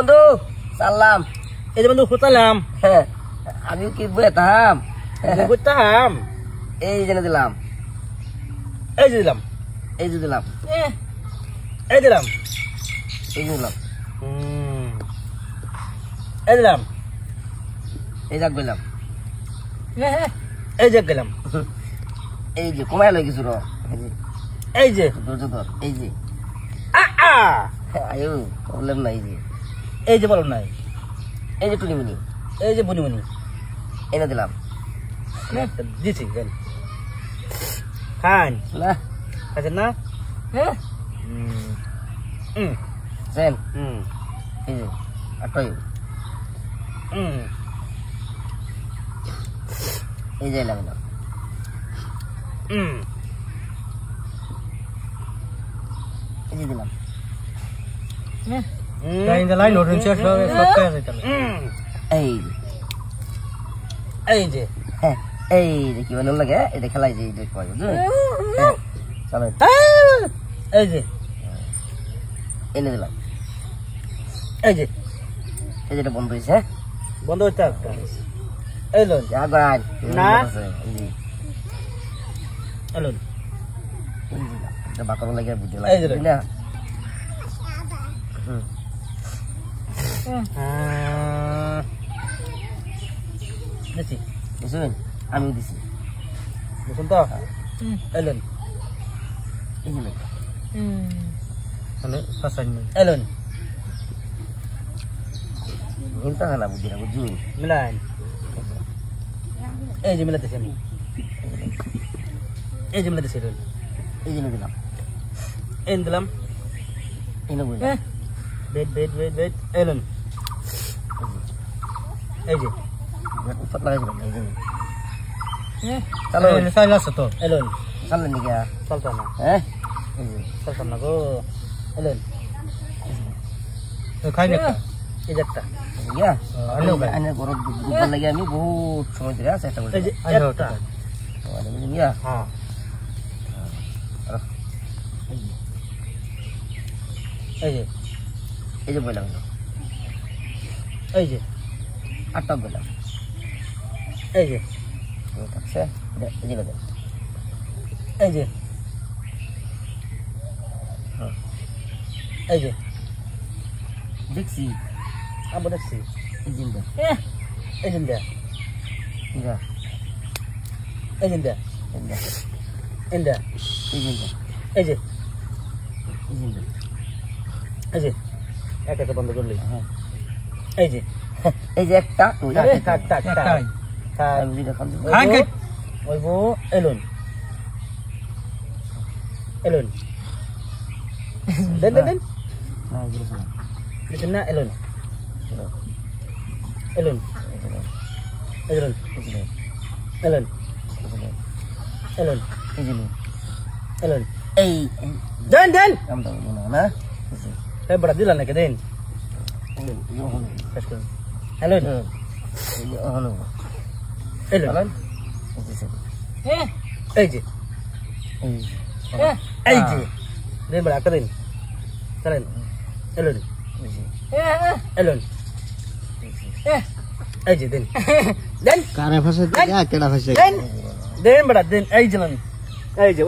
বন্ধু সালাম এই যে বন্ধু ফুটালাম আমি কি বইতাম বুঝতাম এই জেনে দিলাম এই যে দিলাম এই যে দিলাম এই দিলাম এই যে দিলাম এই দিলাম এই যাক দিলাম এই যে গেলাম এই যে কমায় লই কিছু র এই যে ধৈর্য ধর এই যে আয়ো প্রবলেম নাই এই যে বলো নাই এই যে টুনিমুনি এই যে বুনিমুনি এনে দিলাম দিছি খান না খাচ্ছেন না সেন এই যে আটই এই যে এলাম না এই যে দিলাম লাইন ওঠেন শেষ হবে সব কাজ হইতে এই এই যে এই যে কি ভালো লাগে এটা খেলাই যে এটা কয় চলো এই যে এনে দিলাম এই যে যেটা বন্ধ হয়েছে বন্ধ হইতে এই লোন না এলোন বাকর লাগে বুঝে এই যে না দিছি বুঝছেন আমি দিছি বুঝুন তো এলোন এই যে মানে ফাসাইন এলোন হিলতা না বুঝি না বুঝুন মিলান এই যে মিলাতেছি আমি এই যে মিলাতেছি এলোন এই যে দিলাম এই দিলাম এনে বুঝলাম বেড এলোন এই যে উপর লাগাইছিলাম এই যে চলো সাইল আছে তো এলোন চলেন নাকি চলতো না হ্যাঁ চলতো না গো এলোন খাই না এই যে একটা ইয়া আনে গরম দুধ লাগে আমি বহুত সময় ধরে চেষ্টা করছি এই যে একটা ইয়া হ্যাঁ এই যে বললাম এই যে আটটা বললাম এই যে থাকছে এই যে এই যে এই যে দেখছি আবার দেখছি এই জিন্দা এই জিন্দা ইয়া এই জিন্দা ইন্দা ইন্দা এই জিন্দা এই যে এই জিন্দা এই যে একটা বন্ধ করলি হ্যাঁ এই যে একটা ওই আমি যেটা খান ওইব এলোন এলোন দেন না দিছেন না এলোন এলোন এলোন এলোন এলোন এলোন এই দেন কাম দাও না এই বড় দিলা নাকি দেন শেষ করুন এলোন এলোন এই যে এই যে দেন বড় একটা দিন চলেন এলোন এলোন এই যে দেন দেন কারে ফাঁসে কেডা ফাঁসে দেন বড় দেন এই যে এই যে